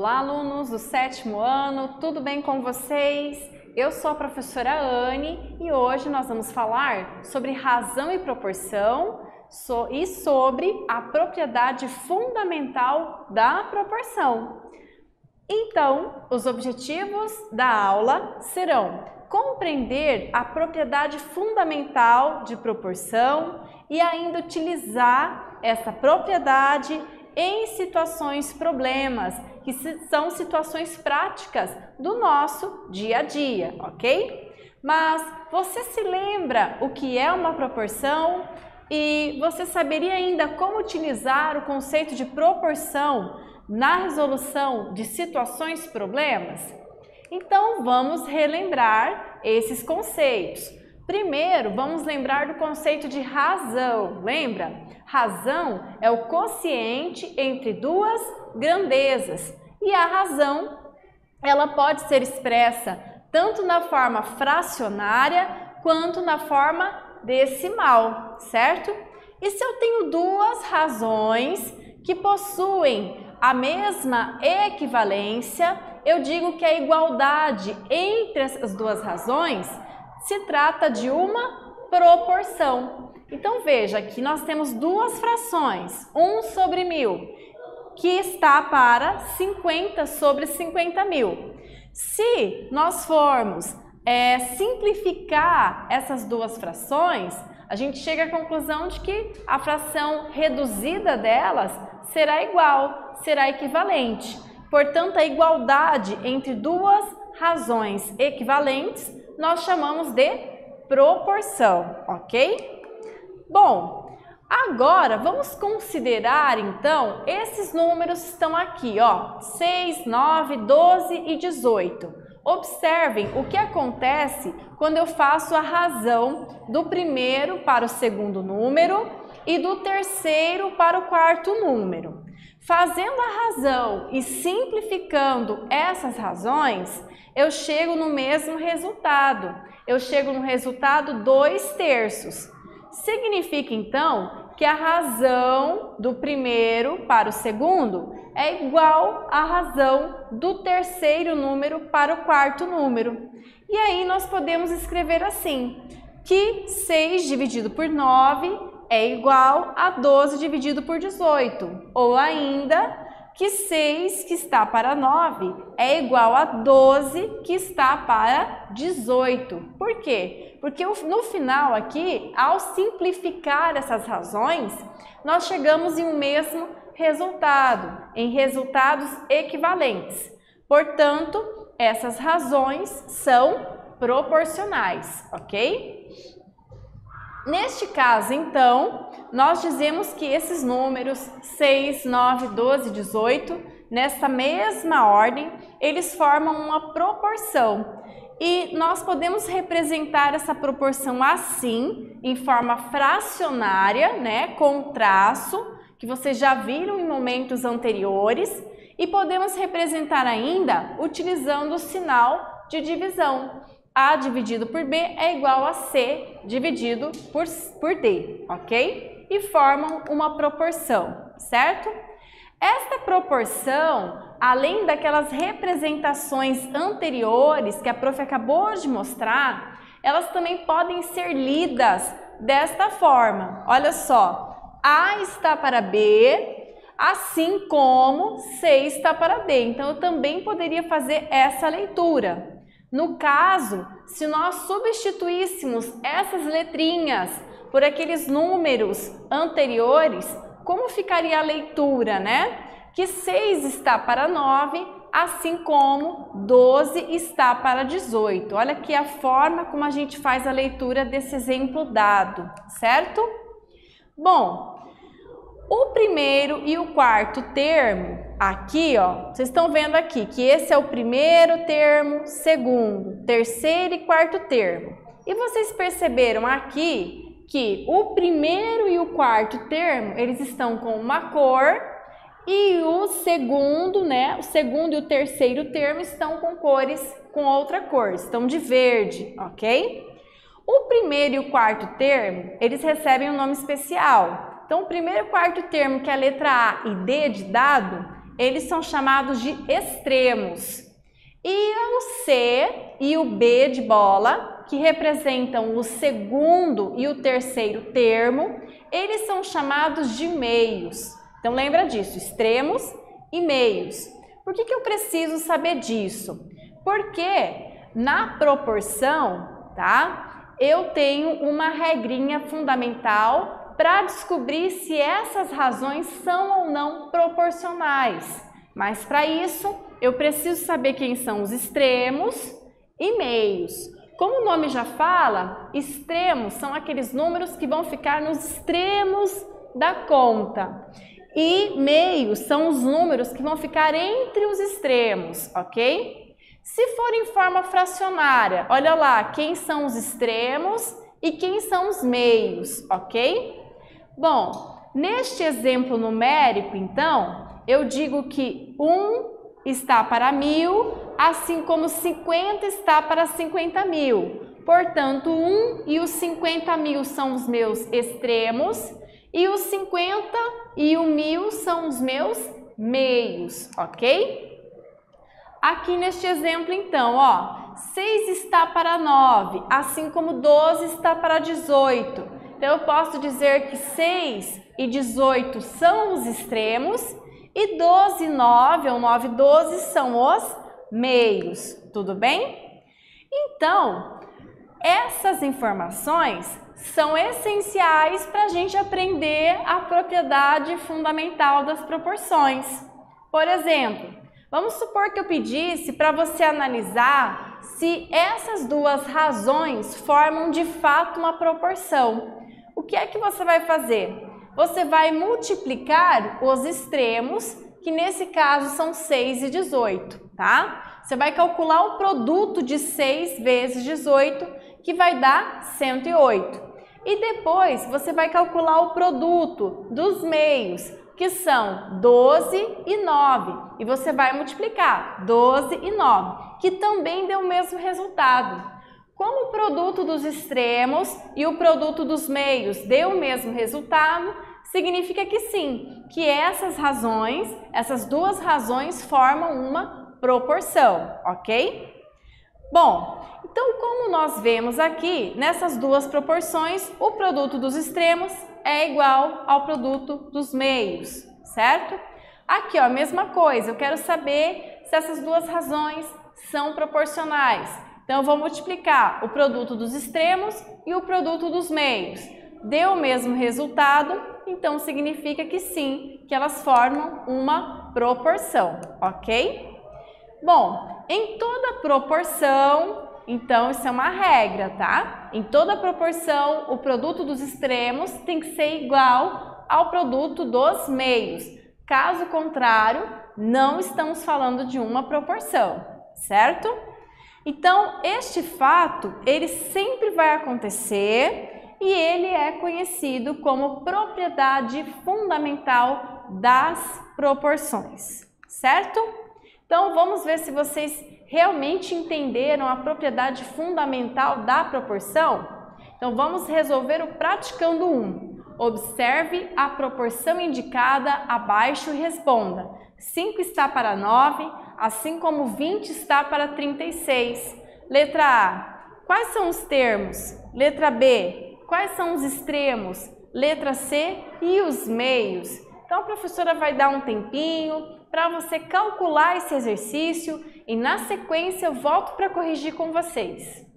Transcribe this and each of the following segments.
Olá, alunos do 7º ano, tudo bem com vocês? Eu sou a professora Anne e hoje nós vamos falar sobre razão e proporção e sobre a propriedade fundamental da proporção. Então, os objetivos da aula serão compreender a propriedade fundamental de proporção e ainda utilizar essa propriedade em situações problemas, que são situações práticas do nosso dia a dia, ok? Mas você se lembra o que é uma proporção? E você saberia ainda como utilizar o conceito de proporção na resolução de situações problemas? Então vamos relembrar esses conceitos. Primeiro, vamos lembrar do conceito de razão. Lembra? Razão é o quociente entre duas grandezas. E a razão, ela pode ser expressa tanto na forma fracionária quanto na forma decimal, certo? E se eu tenho duas razões que possuem a mesma equivalência, eu digo que a igualdade entre essas duas razões se trata de uma proporção. Então veja que nós temos duas frações, 1 sobre 1000, que está para 50 sobre 50.000. Se nós formos simplificar essas duas frações, a gente chega à conclusão de que a fração reduzida delas será igual, será equivalente. Portanto, a igualdade entre duas razões equivalentes nós chamamos de proporção, ok? Bom, agora vamos considerar então esses números que estão aqui, ó, 6, 9, 12 e 18. Observem o que acontece quando eu faço a razão do primeiro para o segundo número e do terceiro para o quarto número. Fazendo a razão e simplificando essas razões, eu chego no mesmo resultado. Eu chego no resultado 2/3. Significa então que a razão do primeiro para o segundo é igual à razão do terceiro número para o quarto número. E aí nós podemos escrever assim, que 6 dividido por 9 é igual a 12 dividido por 18. Ou ainda, que 6 que está para 9 é igual a 12 que está para 18. Por quê? Porque no final aqui, ao simplificar essas razões, nós chegamos em um mesmo resultado, em resultados equivalentes. Portanto, essas razões são proporcionais, ok? Neste caso, então, nós dizemos que esses números 6, 9, 12 e 18, nessa mesma ordem, eles formam uma proporção. E nós podemos representar essa proporção assim, em forma fracionária, né, com traço, que vocês já viram em momentos anteriores, e podemos representar ainda utilizando o sinal de divisão. A dividido por B é igual a C dividido por D, ok? E formam uma proporção, certo? Esta proporção, além daquelas representações anteriores que a prof acabou de mostrar, elas também podem ser lidas desta forma. Olha só, A está para B, assim como C está para D. Então, eu também poderia fazer essa leitura. No caso, se nós substituíssemos essas letrinhas por aqueles números anteriores, como ficaria a leitura, né? Que 6 está para 9, assim como 12 está para 18. Olha aqui a forma como a gente faz a leitura desse exemplo dado, certo? Bom, o primeiro e o quarto termo, aqui, ó, vocês estão vendo aqui que esse é o primeiro termo, segundo, terceiro e quarto termo. E vocês perceberam aqui que o primeiro e o quarto termo, eles estão com uma cor e o segundo, né, o segundo e o terceiro termo estão com cores com outra cor, estão de verde, ok? O primeiro e o quarto termo, eles recebem um nome especial. Então, o primeiro e o quarto termo, que é a letra A e D de dado, eles são chamados de extremos. E o C e o B de bola, que representam o segundo e o terceiro termo, eles são chamados de meios. Então lembra disso, extremos e meios. Por que eu preciso saber disso? Porque na proporção, tá? Eu tenho uma regrinha fundamental para descobrir se essas razões são ou não proporcionais. Mas para isso, eu preciso saber quem são os extremos e meios. Como o nome já fala, extremos são aqueles números que vão ficar nos extremos da conta. E meios são os números que vão ficar entre os extremos, ok? Se for em forma fracionária, olha lá, quem são os extremos e quem são os meios, ok? Bom, neste exemplo numérico, então, eu digo que 1 está para 1000, assim como 50 está para 50.000. Portanto, 1 e os 50.000 são os meus extremos e os 50 e o 1000 são os meus meios, ok? Aqui neste exemplo, então, ó, 6 está para 9, assim como 12 está para 18. Então, eu posso dizer que 6 e 18 são os extremos e 12 e 9, ou 9 e 12, são os meios. Tudo bem? Então, essas informações são essenciais para a gente aprender a propriedade fundamental das proporções. Por exemplo, vamos supor que eu pedisse para você analisar se essas duas razões formam de fato uma proporção. O que é que você vai fazer? Você vai multiplicar os extremos, que nesse caso são 6 e 18, tá? Você vai calcular o produto de 6 vezes 18, que vai dar 108. E depois você vai calcular o produto dos meios, que são 12 e 9. E você vai multiplicar 12 e 9, que também deu o mesmo resultado. Como o produto dos extremos e o produto dos meios deu o mesmo resultado, significa que sim, que essas duas razões formam uma proporção, ok? Bom, então como nós vemos aqui, nessas duas proporções, o produto dos extremos é igual ao produto dos meios, certo? Aqui, ó, a mesma coisa, eu quero saber se essas duas razões são proporcionais. Então, eu vou multiplicar o produto dos extremos e o produto dos meios. Deu o mesmo resultado, então significa que sim, que elas formam uma proporção, ok? Bom, em toda proporção, então isso é uma regra, tá? Em toda proporção, o produto dos extremos tem que ser igual ao produto dos meios. Caso contrário, não estamos falando de uma proporção, certo? Então, este fato, ele sempre vai acontecer e ele é conhecido como propriedade fundamental das proporções, certo? Então, vamos ver se vocês realmente entenderam a propriedade fundamental da proporção? Então, vamos resolver o praticando 1. Observe a proporção indicada abaixo e responda. 5 está para 9, assim como 20 está para 36. Letra A. Quais são os termos? Letra B. Quais são os extremos? Letra C. E os meios? Então, a professora vai dar um tempinho para você calcular esse exercício e, na sequência, eu volto para corrigir com vocês.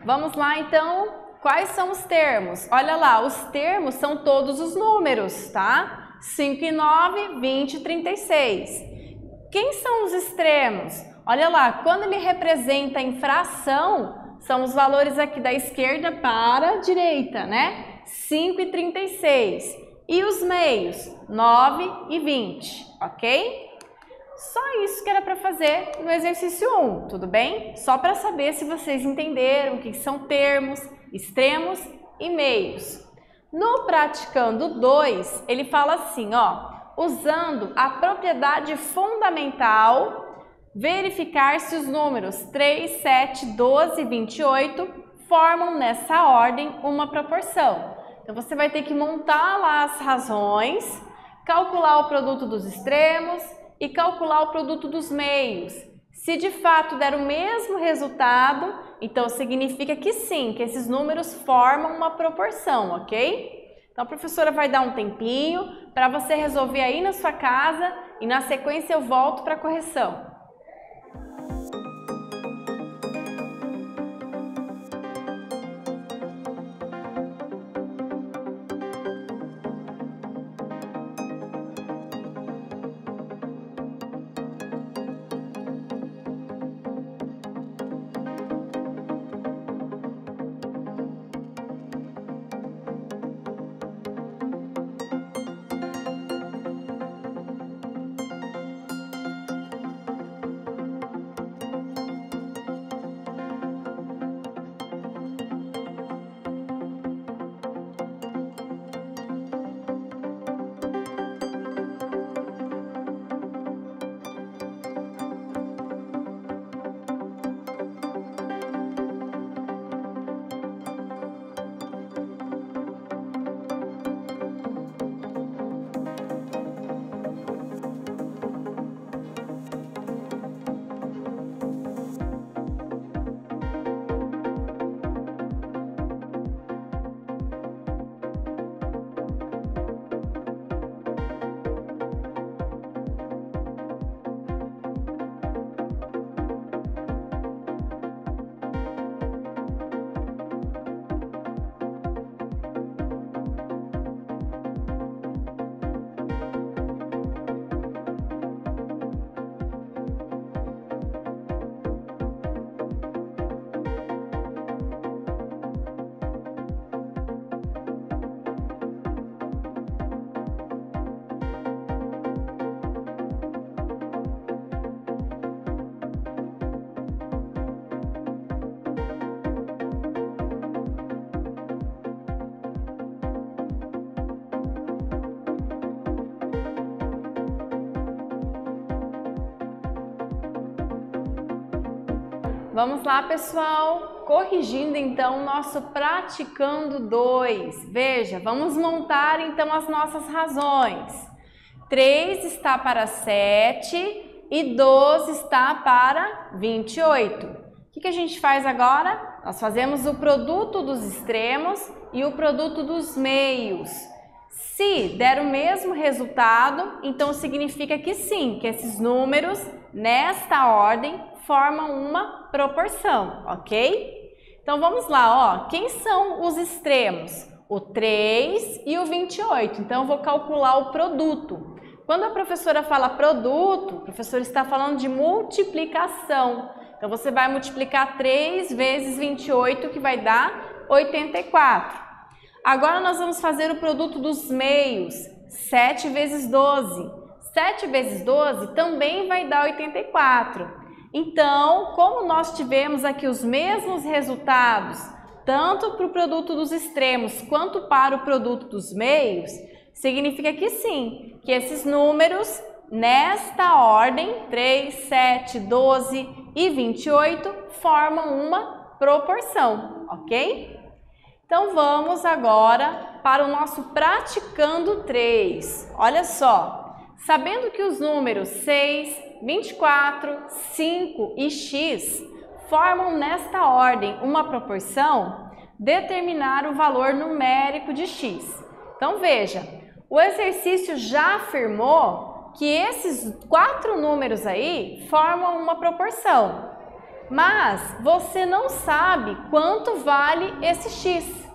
Vamos lá, então, quais são os termos? Olha lá, os termos são todos os números, tá? 5 e 9, 20 e 36. Quem são os extremos? Olha lá, quando ele representa em fração, são os valores aqui da esquerda para a direita, né? 5 e 36. E os meios? 9 e 20, ok? Só isso que era para fazer no exercício 1, tudo bem? Só para saber se vocês entenderam o que são termos, extremos e meios. No praticando 2, ele fala assim, ó, usando a propriedade fundamental, verificar se os números 3, 7, 12 e 28 formam nessa ordem uma proporção. Então você vai ter que montar lá as razões, calcular o produto dos extremos e calcular o produto dos meios. Se de fato der o mesmo resultado, então significa que sim, que esses números formam uma proporção, ok? Então a professora vai dar um tempinho para você resolver aí na sua casa e na sequência eu volto para a correção. Vamos lá, pessoal, corrigindo então o nosso praticando 2. Veja, vamos montar então as nossas razões. 3 está para 7 e 12 está para 28. O que a gente faz agora? Nós fazemos o produto dos extremos e o produto dos meios. Se der o mesmo resultado, então significa que sim, que esses números, nesta ordem, formam uma proporção, ok? Então vamos lá, ó. Quem são os extremos? O 3 e o 28. Então eu vou calcular o produto. Quando a professora fala produto, a professora está falando de multiplicação. Então você vai multiplicar 3 vezes 28, que vai dar 84. Agora nós vamos fazer o produto dos meios. 7 vezes 12. 7 vezes 12 também vai dar 84. Então, como nós tivemos aqui os mesmos resultados, tanto para o produto dos extremos quanto para o produto dos meios, significa que sim, que esses números, nesta ordem, 3, 7, 12 e 28, formam uma proporção, ok? Então, vamos agora para o nosso praticando 3. Olha só. Sabendo que os números 6, 24, 5 e x formam nesta ordem uma proporção, determinar o valor numérico de x. Então veja, o exercício já afirmou que esses 4 números aí formam uma proporção. mas você não sabe quanto vale esse x.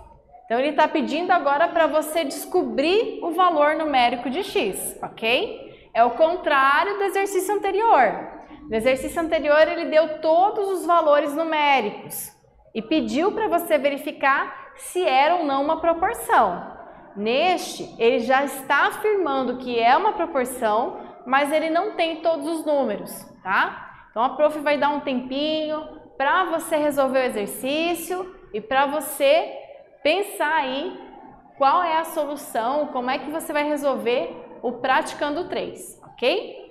Então, ele está pedindo agora para você descobrir o valor numérico de x, ok? É o contrário do exercício anterior. No exercício anterior, ele deu todos os valores numéricos e pediu para você verificar se era ou não uma proporção. Neste, ele já está afirmando que é uma proporção, mas ele não tem todos os números, tá? Então, a prof vai dar um tempinho para você resolver o exercício e para você pensar aí qual é a solução, como é que você vai resolver o Praticando 3, ok?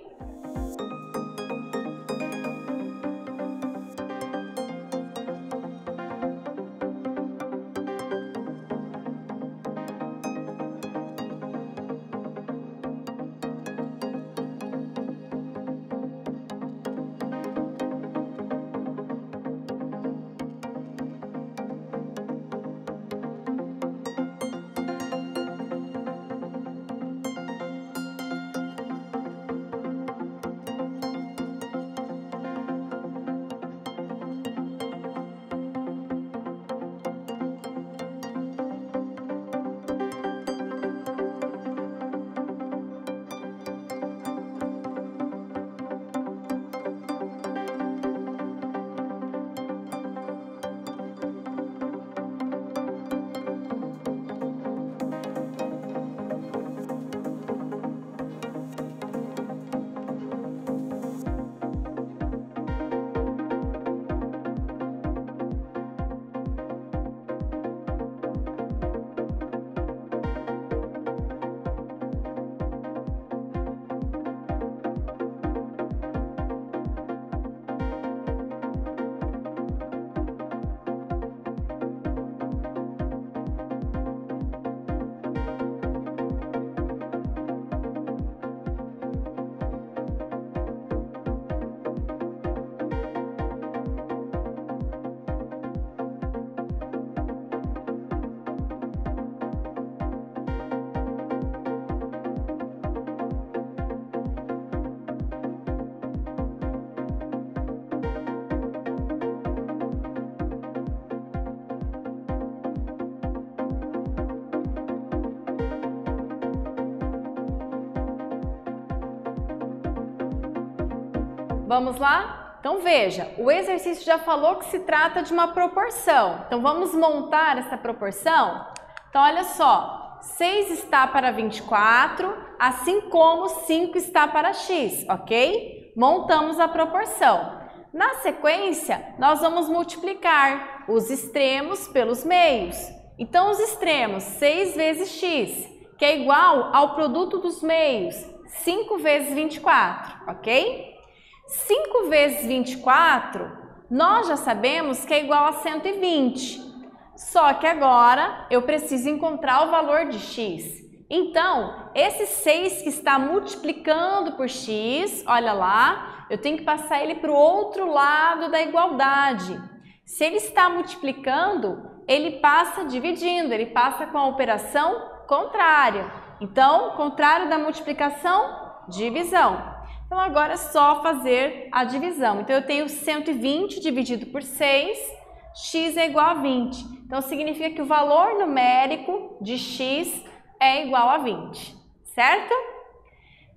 Vamos lá? Então veja, o exercício já falou que se trata de uma proporção. Então vamos montar essa proporção? Então olha só, 6 está para 24, assim como 5 está para x, ok? Montamos a proporção. Na sequência, nós vamos multiplicar os extremos pelos meios. Então os extremos, 6 vezes x, que é igual ao produto dos meios, 5 vezes 24, ok? 5 vezes 24, nós já sabemos que é igual a 120. Só que agora eu preciso encontrar o valor de x. Então, esse 6 que está multiplicando por x, olha lá, eu tenho que passar ele para o outro lado da igualdade. Se ele está multiplicando, ele passa dividindo, ele passa com a operação contrária. Então, contrário da multiplicação, divisão. Então, agora é só fazer a divisão. Então, eu tenho 120 dividido por 6, x é igual a 20. Então, significa que o valor numérico de x é igual a 20, certo?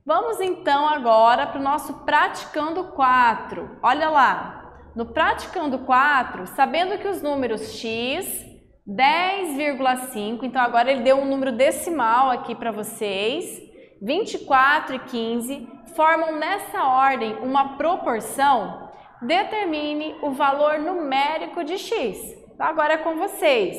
Vamos, então, agora para o nosso Praticando 4. Olha lá, no Praticando 4, sabendo que os números x, 10,5, então agora ele deu um número decimal aqui para vocês, 24 e 15, formam nessa ordem uma proporção, determine o valor numérico de x. Então, agora é com vocês.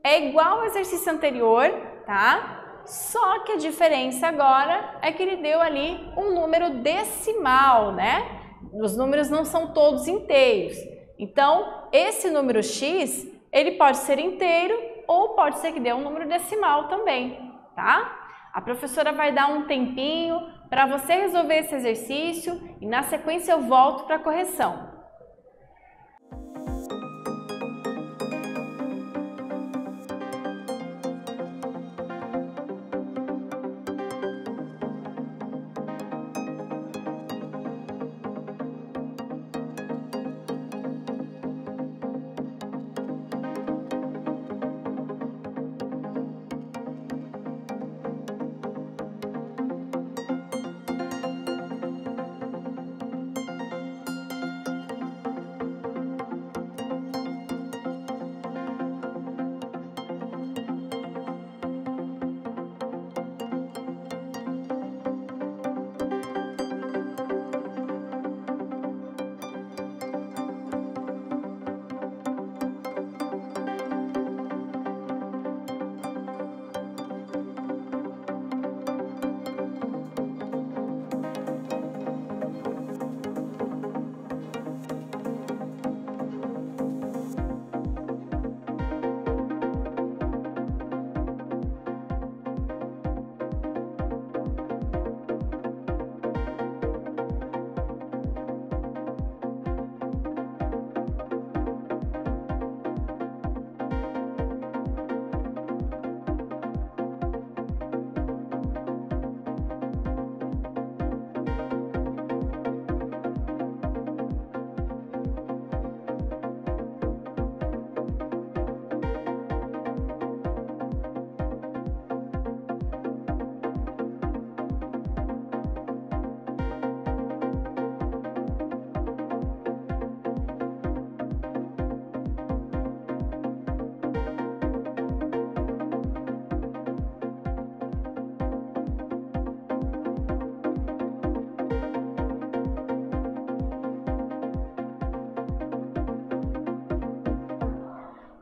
É igual ao exercício anterior, tá? Só que a diferença agora é que ele deu ali um número decimal, né? Os números não são todos inteiros. Então, esse número x, ele pode ser inteiro ou pode ser que dê um número decimal também, tá? A professora vai dar um tempinho para você resolver esse exercício e na sequência eu volto para a correção.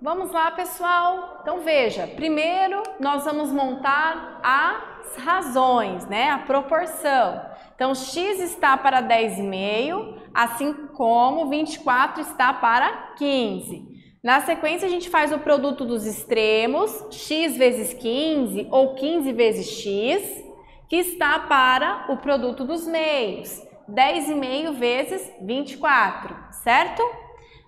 Vamos lá, pessoal? Então, veja, primeiro nós vamos montar as razões, né? A proporção. Então, x está para 10,5, assim como 24 está para 15. Na sequência, a gente faz o produto dos extremos, x vezes 15 ou 15 vezes x, que está para o produto dos meios, 10,5 vezes 24, certo?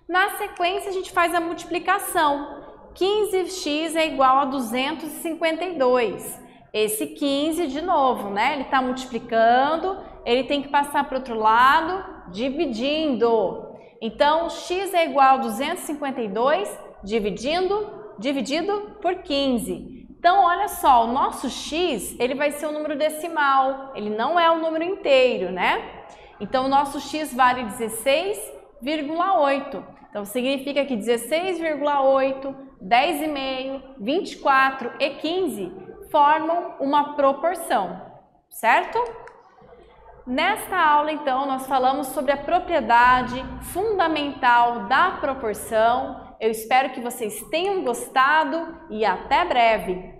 Na sequência, a gente faz a multiplicação. 15x é igual a 252. Esse 15, de novo, né? Ele está multiplicando, ele tem que passar para o outro lado, dividindo. Então, x é igual a 252 dividido por 15. Então, olha só, o nosso x, ele vai ser um número decimal, ele não é um número inteiro, né? Então, o nosso x vale 16,8. Então, significa que 16,8, 10,5, 24 e 15 formam uma proporção, certo? Nesta aula, então, nós falamos sobre a propriedade fundamental da proporção. Eu espero que vocês tenham gostado e até breve!